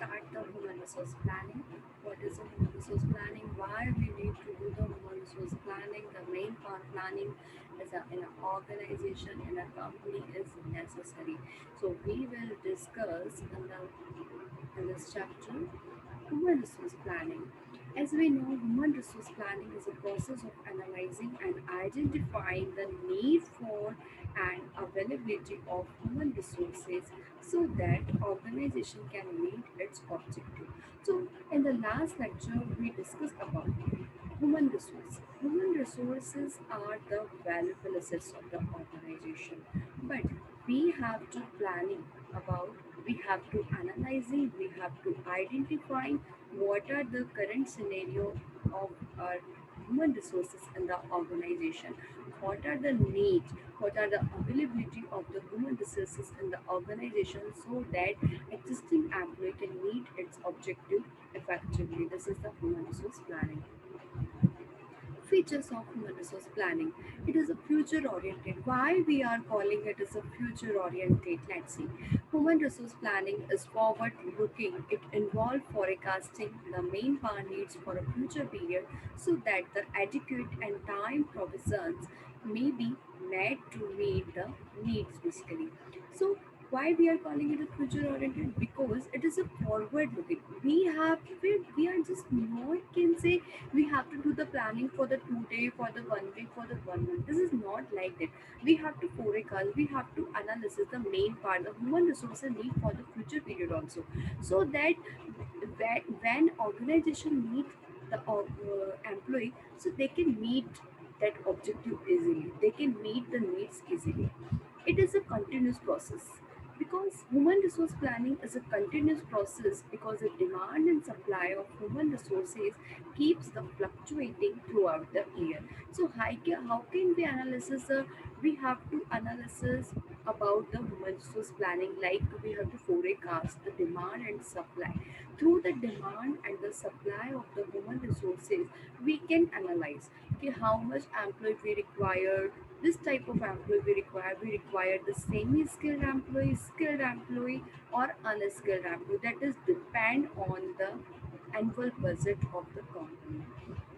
start the human resource planning. What is the human resource planning? Why we need to do the human resource planning? The main part planning is in an organization, in a company is necessary. So we will discuss in this chapter human resource planning. As we know, human resource planning is a process of analyzing and identifying the need for and availability of human resources so that organization can meet its objective. So, in the last lecture, we discussed about human resource. Human resources are the valuable assets of the organization, but we have to planning about, we have to analyzing, we have to identifying what are the current scenario of our human resources in the organization, what are the needs, what are the availability of the human resources in the organization so that existing employee can meet its objective effectively. This is the human resource planning. Features of human resource planning. It is a future oriented. Why we are calling it as a future oriented? Let's see. Human resource planning is forward looking. It involves forecasting the main power needs for a future period so that the adequate and time provisions may be made to meet the needs basically. So why we are calling it a future oriented? Because it is a forward looking. We are just not can say we have to do the planning for the 2 day, for the 1 week, for the 1 month. This is not like that. We have to forecast, we have to analysis the main part, the human resources need for the future period also. So that when organization needs the employee, so they can meet that objective easily. They can meet the needs easily. It is a continuous process because human resource planning is a continuous process because the demand and supply of human resources keeps the fluctuating throughout the year. So how can we analysis we have to analysis about the human resource planning, like we have to forecast the demand and supply. Through the demand and the supply of the human resources we can analyze okay, how much employee we require, this type of employee we require the semi-skilled employee, skilled employee, or unskilled employee. That is depend on the annual budget of the company.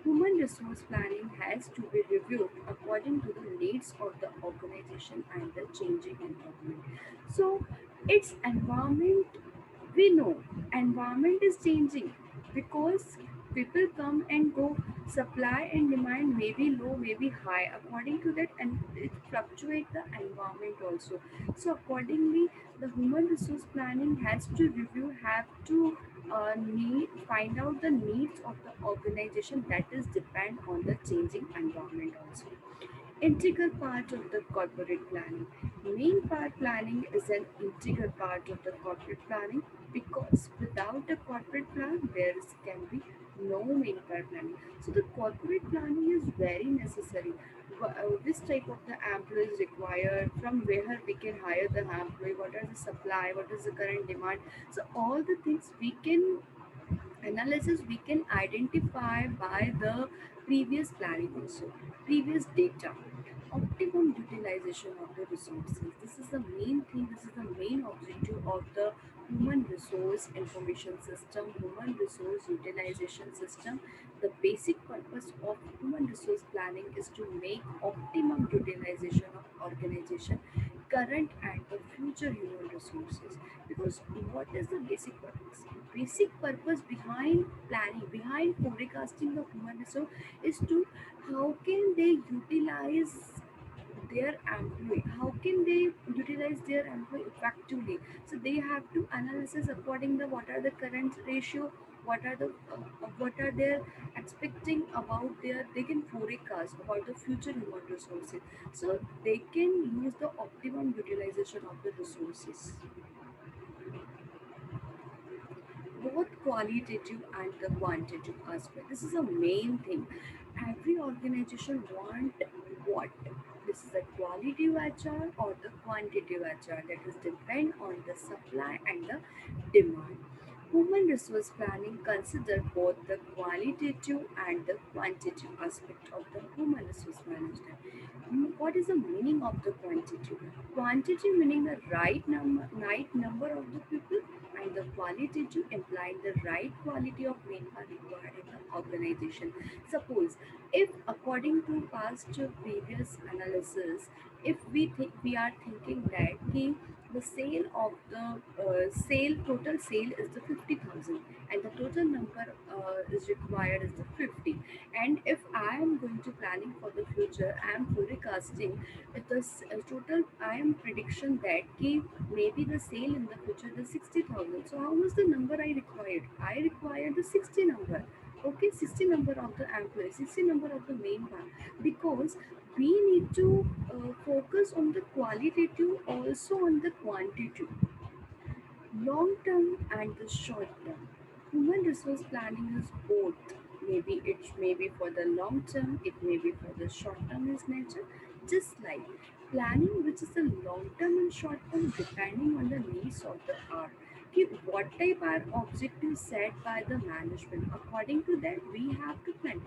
Human resource planning has to be reviewed according to the needs of the organization and the changing environment. So its environment, we know environment is changing because people come and go, supply and demand may be low, may be high according to that, and it fluctuate the environment also. So accordingly the human resource planning has to review, have to need find out the needs of the organization, that is depend on the changing environment also. Integral part of the corporate planning. Main part planning is an integral part of the corporate planning because without a corporate plan, can be no main part planning. So the corporate planning is very necessary. This type of the employees required, from where we can hire the employee, what are the supply, what is the current demand. So all the things we can analysis we can identify by the previous planning also, previous data. Optimum utilization of the resources, this is the main thing, this is the main objective of the human resource information system, human resource utilization system. The basic purpose of human resource planning is to make optimum utilization of organization current and the future human resources. Because what is the basic purpose? Basic purpose behind planning, behind forecasting the human resource is to how can they utilize their employee, how can they utilize their employee effectively. So they have to analysis according to what are the current ratio, what are the what are they expecting about their, they can forecast about the future human resources so they can use the optimum utilization of the resources, both qualitative and the quantitative aspect. This is a main thing. Every organization want what? This is a qualitative HR or the quantitative HR, that is depend on the supply and the demand. Human resource planning consider both the qualitative and the quantitative aspect of the human resource management. What is the meaning of the quantitative? Quantity meaning the right number of the people, and the qualitative implying the right quality of manpower required in the organization. Suppose if according to past previous analysis, if we are thinking that the sale of the sale total sale is the 50,000 and the total number is required is the 50, and if I am going to planning for the future, I am forecasting with the total I am prediction that maybe the sale in the future is 60,000. So how was the number I required? I required the 60 number. Okay, 60 number of the employee, 60 number of the main one, because we need to focus on the qualitative also on the quantitative, long term and the short term. Human resource planning is both. Maybe it may be for the long term, it may be for the short term is nature. Just like planning, which is the long term and short term, depending on the needs of the hour. What type are objectives set by the management? According to that, we have to plan.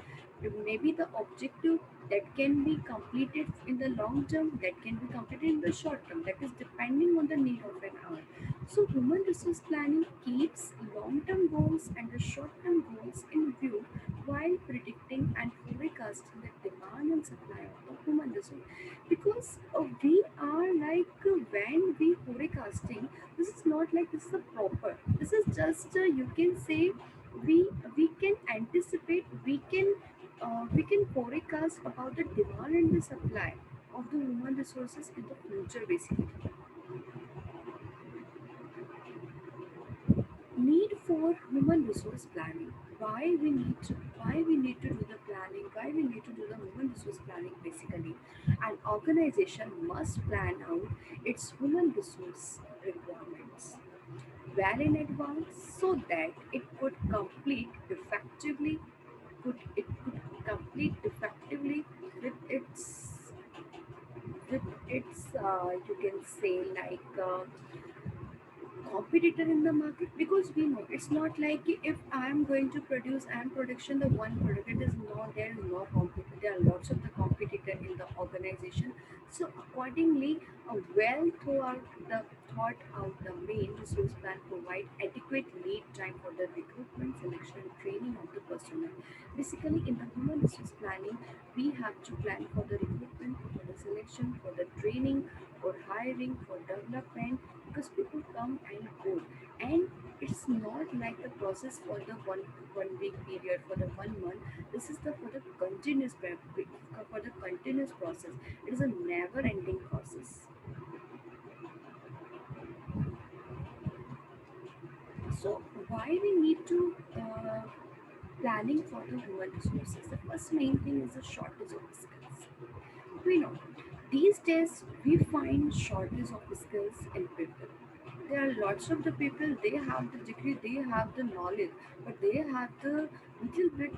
Maybe the objective that can be completed in the long term, that can be completed in the short term. That is depending on the need of an hour. So, human resource planning keeps long term goals and the short term goals in view while predicting and forecasting the demand and supply of the human resource. Because we are like when we forecasting, this is not like this is a proper. This is just you can say we can anticipate, we can forecast about the demand and the supply of the human resources in the future basically. Need for human resource planning. Why we need to do the planning, why we need to do the human resource planning basically. An organization must plan out its human resource requirements well in advance so that it could complete effectively with its you can say like competitor in the market, because we know it's not like if I am going to produce and production the one product, it is not, there is no competitor, there are lots of the competitor in the organization. So accordingly, a well thought out the main resource plan provide adequate lead time for the recruitment, selection and training of the personnel. Basically in the human resource planning, we have to plan for the recruitment, for the selection, for the training, for hiring, for development, because people come and go, and it's not like the process for the one week period, for the 1 month. This is the for the for the continuous process. It is a never ending process. So why we need to planning for the human resources? The first main thing is the shortage of skills. We know these days we find shortage of skills in people. There are lots of the people, they have the degree, they have the knowledge, but they have the little bit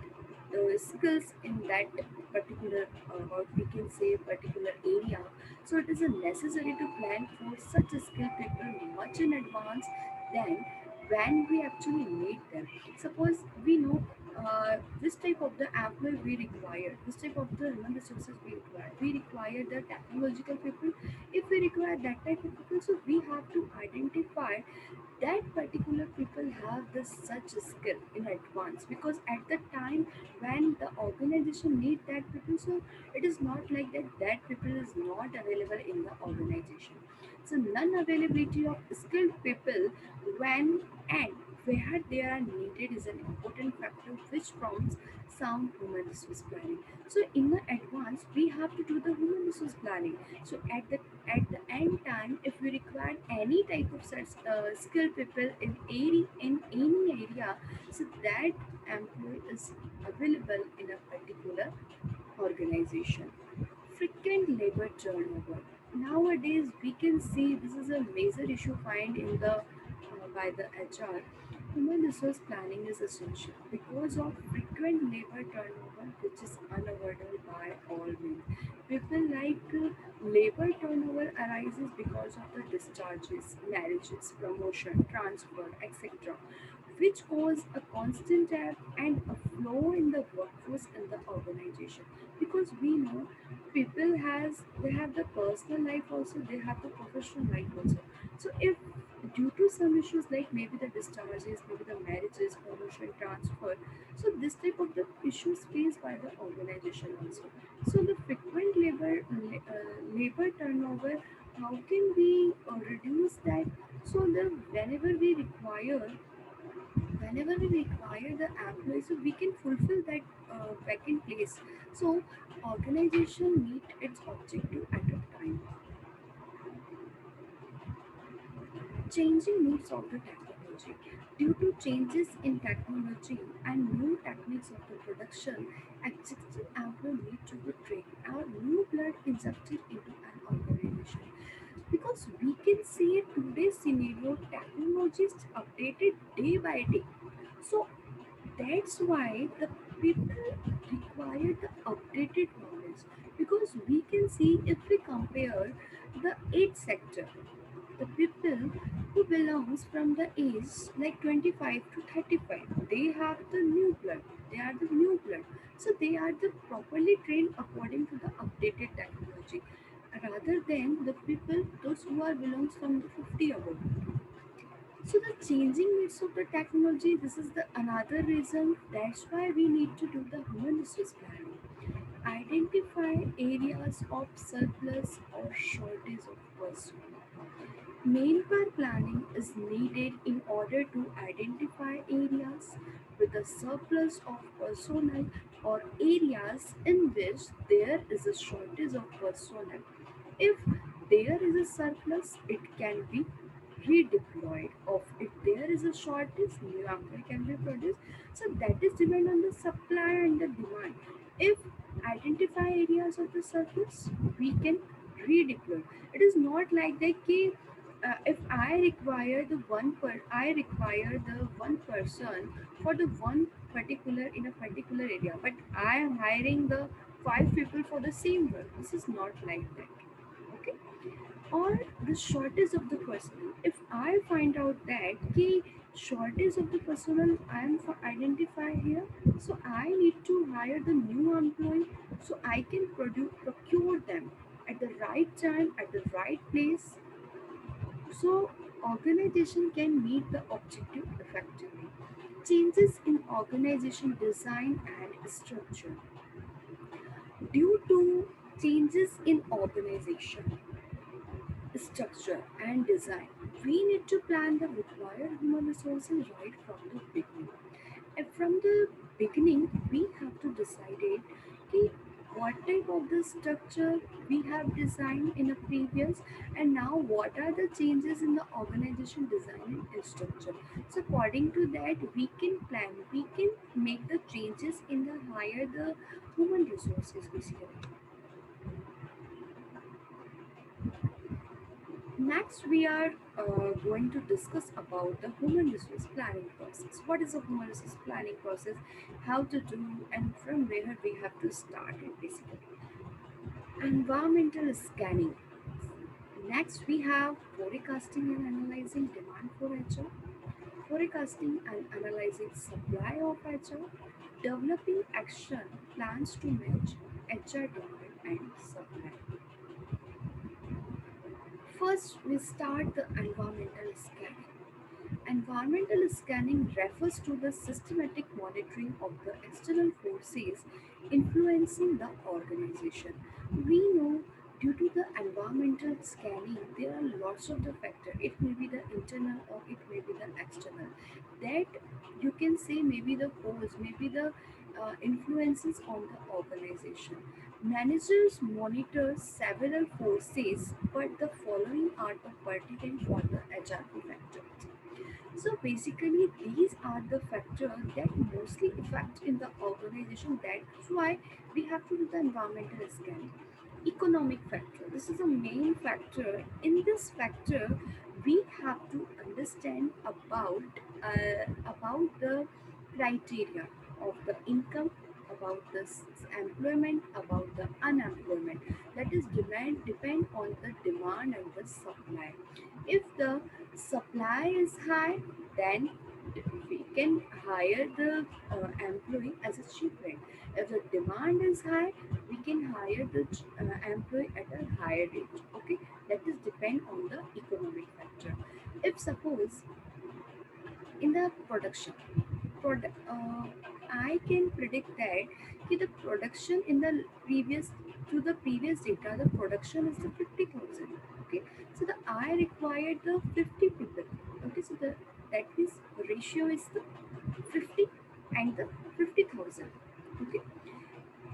skills in that particular what we can say particular area. So it is a necessary to plan for such a skilled people much in advance than when we actually need them. Suppose we know this type of the employee we require, this type of the human resources we require the technological people. If we require that type of people, so we have to identify that particular people have this such a skill in advance, because at the time when the organization need that people, so it is not like that people is not available in the organization. So non availability of skilled people when and where they are needed is an important factor which prompts sound human resource planning. So in the advance we have to do the human resource planning. So at the end time, if we require any type of such skilled people in any area, so that employee is available in a particular organization. Frequent labor turnover. Nowadays, we can see this is a major issue find in the by the HR. Human resource planning is essential because of frequent labor turnover, which is unavoidable by all means. People like labor turnover arises because of the discharges, marriages, promotion, transfer, etc., which cause a constant ebb and a flow in the workforce in the organization. Because we know people has they have the personal life also, they have the professional life also. So if due to some issues like maybe the discharges, maybe the marriages, promotion, transfer, so this type of the issues faced by the organization also. So the frequent labor turnover, how can we reduce that? So the whenever we require the employees, so we can fulfill that vacant place. So organization meet its objective at a time. Changing needs of the technology. Due to changes in technology and new techniques of the production, existing employees need to be trained or new blood injected into an organization. Because we can see today's scenario, technology is updated day by day. So that's why the people require the updated knowledge. Because we can see if we compare the age sector, the people who belongs from the age like 25 to 35, they have the new blood, they are the new blood, so they are the properly trained according to the updated technology, rather than the people those who are belongs from the 50 above. So the changing needs of the technology, this is the another reason, that's why we need to do the human resource planning. Identify areas of surplus or shortage of personnel. Manpower planning is needed in order to identify areas with a surplus of personnel or areas in which there is a shortage of personnel. If there is a surplus, it can be redeployed. Or if there is a shortage, new employee can be produced. So that is depend on the supply and the demand. If identify areas of the surplus, we can redeploy. It is not like that ki, if I require the one person for the one particular in a particular area, but I am hiring the five people for the same work. This is not like that. Okay, or the shortage of the personnel. If I find out that the shortage of the personnel I am for identify here, so I need to hire the new employee so I can procure them at the right time at the right place, so organization can meet the objective effectively. Changes in organization design and structure. Due to changes in organization structure and design, we need to plan the required human resources right from the beginning. And from the beginning, we have to decide it कि what type of the structure we have designed in a previous, and now what are the changes in the organization design and structure. So according to that, we can plan, we can make the changes in the higher the human resources basically. Next, we are going to discuss about the human resource planning process. What is a human resource planning process? How to do and from where we have to start it basically. Environmental scanning. Next, we have forecasting and analyzing demand for HR, forecasting and analyzing supply of HR, developing action plans to match HR demand and supply. First, we start the environmental scanning. Environmental scanning refers to the systematic monitoring of the external forces influencing the organization. We know due to the environmental scanning, there are lots of the factors. It may be the internal or it may be the external. That you can say maybe the force, maybe the influences on the organization. Managers monitor several forces, but the following are the pertinent for the HRP factors. So basically, these are the factors that mostly affect in the organization. That's why we have to do the environmental scanning. Economic factor. This is a main factor. In this factor, we have to understand about the criteria of the income, about the employment, about the unemployment. That is depend on the demand and the supply. If the supply is high, then We can hire the employee as a cheap rate. If the demand is high, we can hire the employee at a higher rate. Okay, that is depend on the economic factor. If suppose in the production, I can predict that the production in the previous to the previous data, the production is the 50,000. Okay, so the I required the 50 people. Okay, so the that means ratio is the 50 and the 50,000. Okay,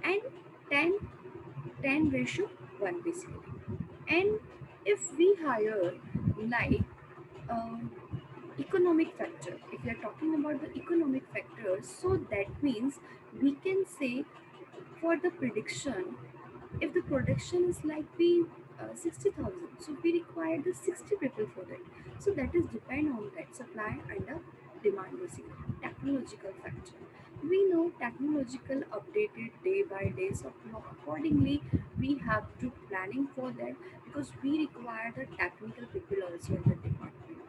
and 10 10 ratio 1 basically. And if we hire like um, economic factor, if we are talking about the economic factor, so that means we can say for the prediction, if the production is like we 60,000, so we require the 60 people for that. So that is depend on that supply and the demand basically. Technological factor, we know technological updated day by day, so accordingly we have to planning for that, because we require the technical people also in the department.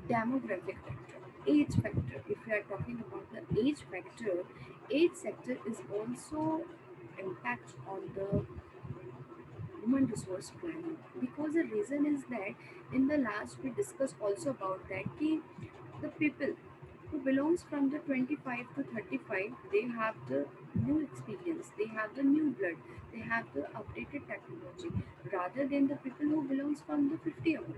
Demographic factor, age factor, if we are talking about the age sector is also impact on the human resource planning, because the reason is that in the last we discussed also about that ki the people who belongs from the 25 to 35, they have the new experience, they have the new blood, they have the updated technology, rather than the people who belongs from the 50 above.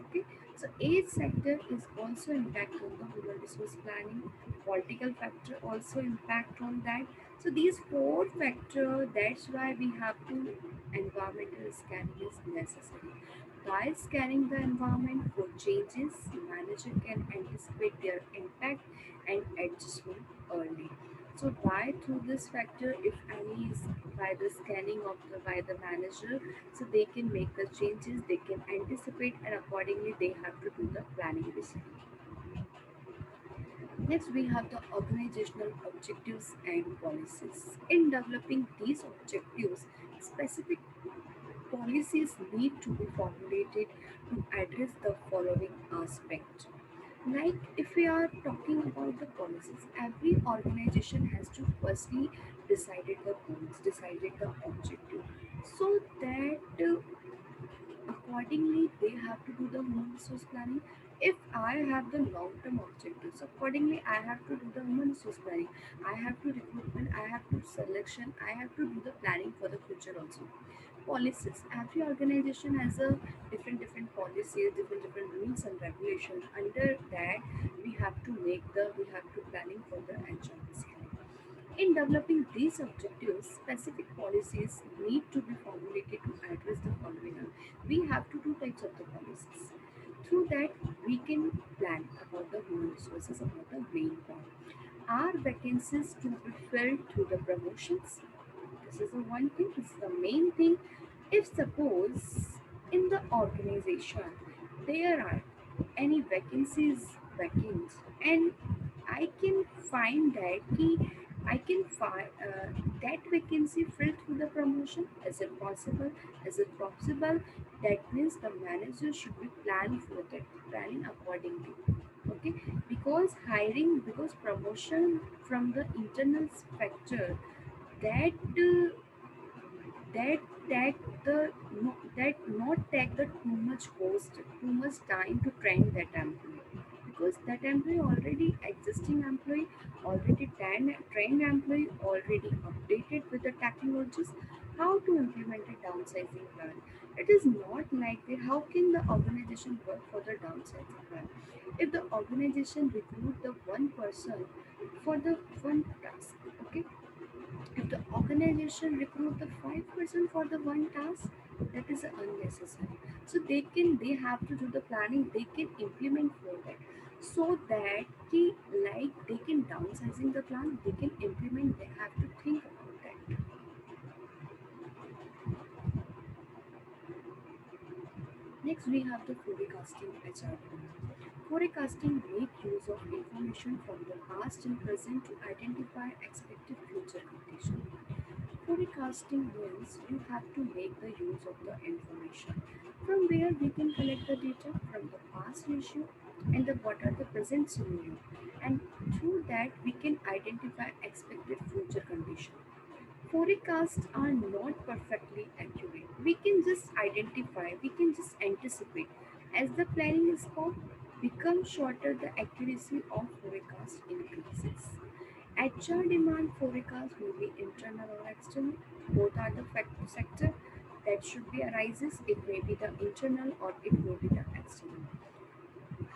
Okay, so age sector is also impact on the human resource planning. Political factor also impact on that. So these four factor, that's why we have to environmental scanning is necessary. By scanning the environment for changes, manager can anticipate their impact and adjustment early. So by through this factor, if any is by the scanning of the by the manager, so they can make the changes, they can anticipate, and accordingly they have to do the planning basically. Next, we have the organizational objectives and policies. In developing these objectives, specific policies need to be formulated to address the following aspect. Like if we are talking about the policies, every organization has to firstly decided the goals, decided the objective, so that accordingly they have to do the human resource planning. If I have the long term objectives, accordingly I have to do the human resource planning, I have to recruitment, I have to selection, I have to do the planning for the future also. Policies, every organization has a different policies, different rules and regulations. Under that we have to make the we have to planning for the HRP. In developing these objectives, specific policies need to be formulated to address the following. We have to two types of the policies. Through that, we can plan about the human resources, about the main point. Are vacancies to be filled through the promotions? This is the one thing, this is the main thing. If suppose in the organization there are any vacancies vacant, and I can find that I can find that vacancy filled through the promotion. Is it possible? Is it possible? That means the manager should be planned for that, planning accordingly. Okay, because hiring, because promotion from the internal factor, that that that the no, that not take the too much cost, too much time to train that employee, because that employee already existing employee, already trained employee, already updated with the technologies, how to implement a downsizing plan. It is not like that. How can the organization work for the downsizing plan if the organization recruit the one person for the one task? Okay, if the organization recruit the 5% for the one task, that is unnecessary. So they have to do the planning, they can implement for that. So that they can downsizing the plan, they can implement, they have to think about that. Next we have the forecasting HRP. Forecasting make use of information from the past and present to identify expected future conditions. Forecasting means you have to make the use of the information. From where we can collect the data from the past issue, and what are the present scenario, and through that we can identify expected future condition. Forecasts are not perfectly accurate. We can just identify, we can just anticipate. As the planning scope becomes shorter, the accuracy of forecast increases. HR demand forecast may be internal or external. Both are the sector that should be arises. It may be the internal or it may be the external.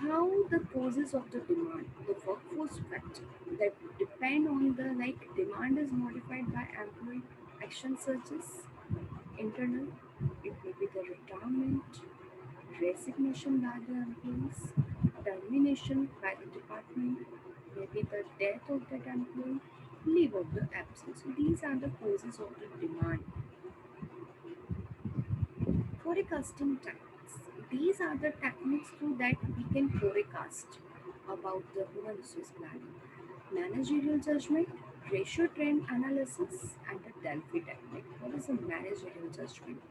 How the causes of the demand, the workforce factor that depend on the like demand is modified by employee action surges, internal, it may be the retirement, resignation by the employees, termination by the department, maybe the death of that employee, leave of the absence. So these are the causes of the demand. Forecasting techniques. These are the techniques through that we can forecast about the human resource planning. Managerial judgment, ratio trend analysis, and the Delphi technique. What is a managerial judgment?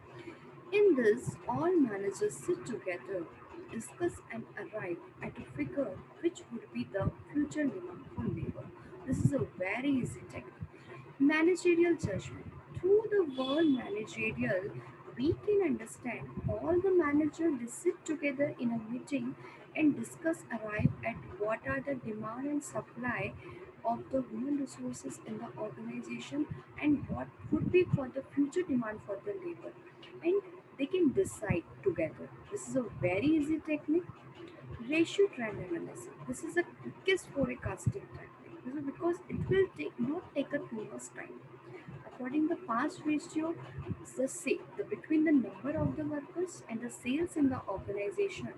In this, all managers sit together, discuss, and arrive at a figure which would be the future demand for labor. This is a very easy technique. Managerial judgment. Through the word managerial, we can understand all the managers they sit together in a meeting and discuss arrive at what are the demand and supply of the human resources in the organization and what would be for the future demand for the labor, and they can decide together. This is a very easy technique. Ratio trend analysis. This is the quickest forecasting technique. This is because it will take not take a too much time. According to the past ratio, the between the number of the workers and the sales in the organization,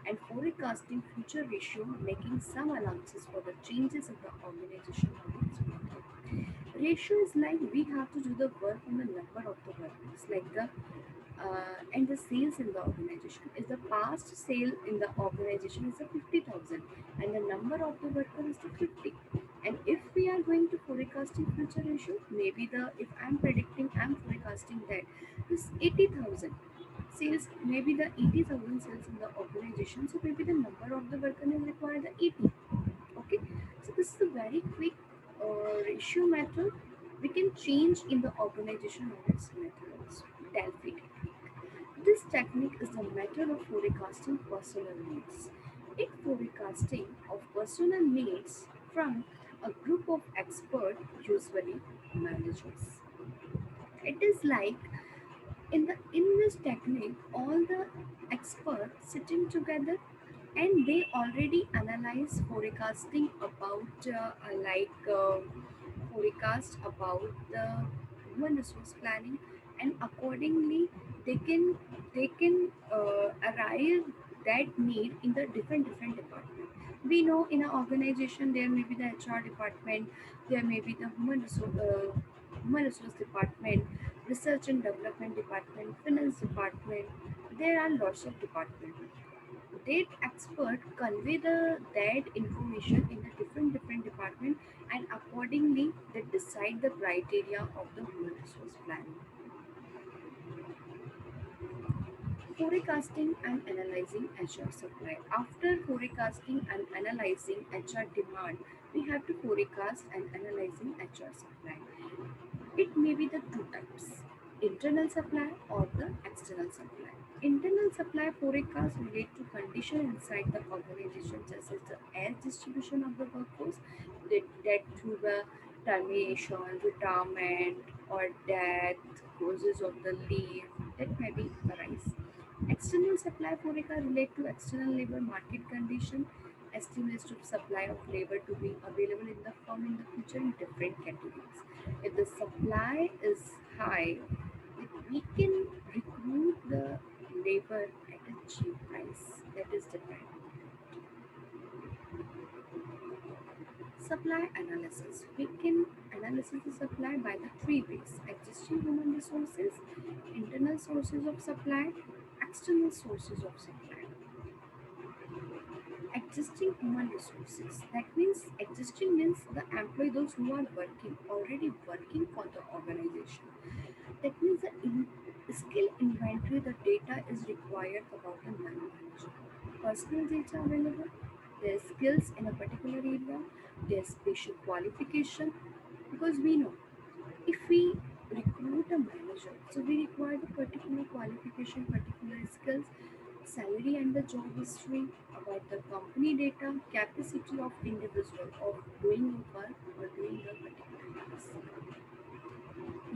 and forecasting future ratio, making some allowances for the changes in the organization knowledge method. Ratio is like we have to do the work on the number of the workers, like the and the sales in the organization is the past sale in the organization is the 50,000 and the number of the worker is the 50. And if we are going to forecasting future ratio, maybe the if I'm predicting, I'm forecasting that this 80,000 sales, maybe the 80,000 sales in the organization, so maybe the number of the worker is required the 80. Okay, so this is a very quick ratio method we can change in the organization of its methods. Delphi. This technique is a method of forecasting personal needs. It forecasting of personal needs from a group of experts, usually managers. It is like in this technique, all the experts sitting together and they already analyze forecasting about forecast about the human resource planning, and accordingly they can arrive that need in the different department. We know in an organization there may be the HR department, there may be the human resource department, research and development department, finance department. There are lots of departments. That expert convey that information in the different department, and accordingly they decide the criteria of the human resource planning. Forecasting and analyzing HR supply. After forecasting and analyzing HR demand, we have to forecast and analyzing HR supply. It may be the two types, internal supply or the external supply. Internal supply forecasts relate to condition inside the organization, such as the air distribution of the workforce, that through the termination, retirement, or death, causes of the leave that may be arise. External supply forecast relate to external labor market condition, estimates of supply of labor to be available in the firm in the future in different categories. If the supply is high, we can recruit the labor at a cheap price. That is depend. Supply analysis. We can analysis the supply by the three ways: existing human resources, internal sources of supply, external sources of supply. Existing human resources. That means existing means the employee, those who are working, already working for the organization. That means the skill inventory, the data is required about the man manager. Personal data available. their skills in a particular area, their special qualification, because we know if we recruit a manager, so we require the particular qualification, particular skills, salary and the job history, about the company data, capacity of individual of doing work or doing the particular task.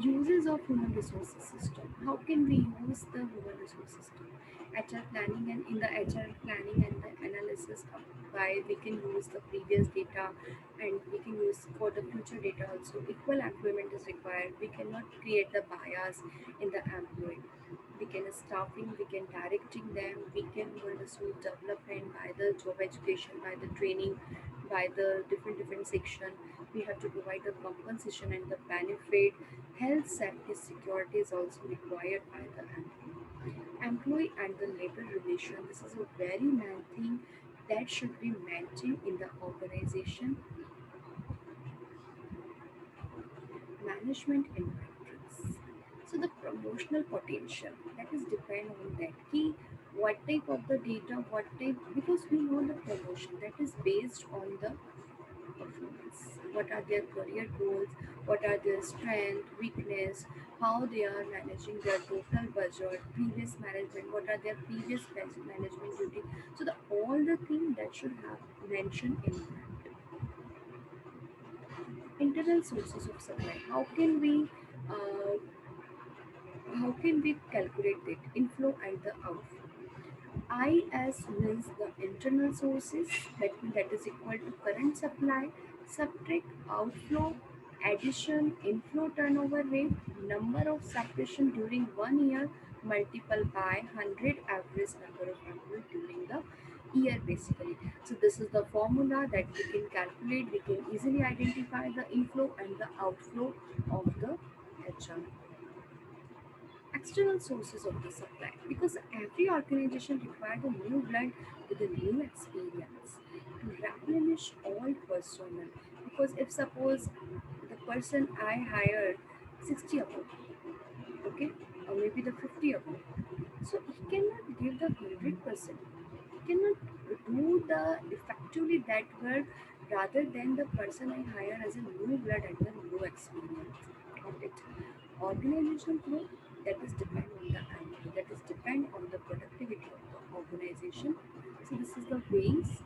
Uses of human resources system. How can we use the human resource system? HR planning, and in the HR planning and the analysis of why we can use the previous data and we can use for the future data also. Equal employment is required. We cannot create the bias in the employee. We can staffing, we can directing them, we can pursue development by the job education, by the training, by the different section. We have to provide the compensation and the benefit. Health, safety, security is also required by the employee and the labor relation. This is a very main thing that should be maintained in the organization. Management and metrics. So the promotional potential, that is depend on that key, what type of the data, what type, because we know the promotion that is based on the performance. What are their career goals? What are their strength, weakness? How they are managing their total budget, previous management? What are their previous management duty? So the all the things that should have mentioned in that. Internal sources of supply. Uh, how can we calculate it? Inflow and the outflow. IS means the internal sources, that is equal to current supply, subtract outflow, addition, inflow turnover rate, number of subscription during 1 year, multiple by 100 average number of employees during the year basically. So this is the formula that we can calculate, we can easily identify the inflow and the outflow of the HR. External sources of the supply, because every organization requires a new blood with a new experience to replenish all personnel. Because if suppose the person I hired 60 above, okay, or maybe the 50 above, so he cannot give the 100%. He cannot do the effectively that work rather than the person I hire as a new blood and the new experience. Got it? Organization growth, that is depend on the employee, that is depend on the productivity of the organization. So this is the ways.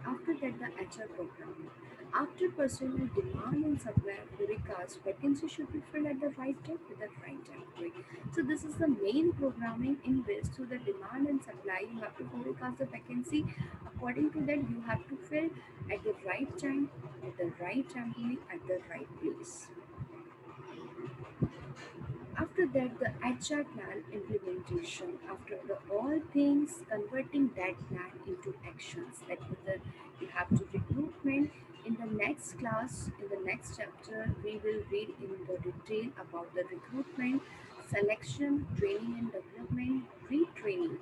After that, the HR programming. After personnel demand and supply forecast, vacancy should be filled at the right time with the right employee. So this is the main programming in which through the demand and supply you have to forecast the vacancy. According to that, you have to fill at the right time, at the right employee, at the right place. After that, the HR plan implementation. After the all things, converting that plan into actions. That means that you have to recruitment. In the next class, in the next chapter, we will read in the detail about the recruitment, selection, training and development, retraining,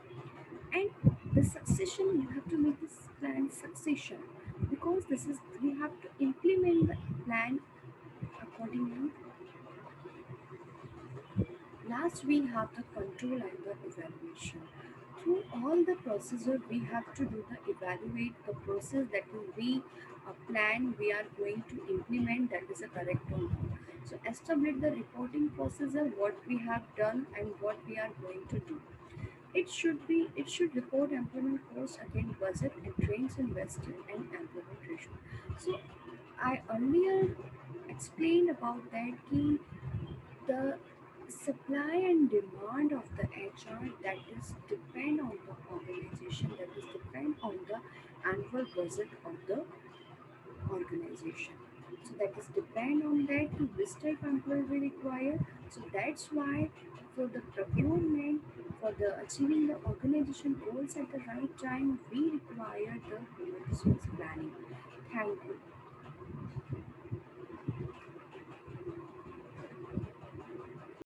and the succession. You have to make this plan succession, because this is you have to implement the plan accordingly. Last, we have the control and the evaluation. Through all the procedure, we have to do the evaluate the process that we plan we are going to implement, that is a correct or not. So establish the reporting procedure, what we have done and what we are going to do. It should report employment cost again budget and trains invested and employment ratio. So I earlier explained about that key, the supply and demand of the HR, that is depend on the organization, that is depend on the annual budget of the organization. So that is depend on that to which type employee we require. So that's why for the procurement, for the achieving the organization goals at the right time, we require the human resource planning. Thank you.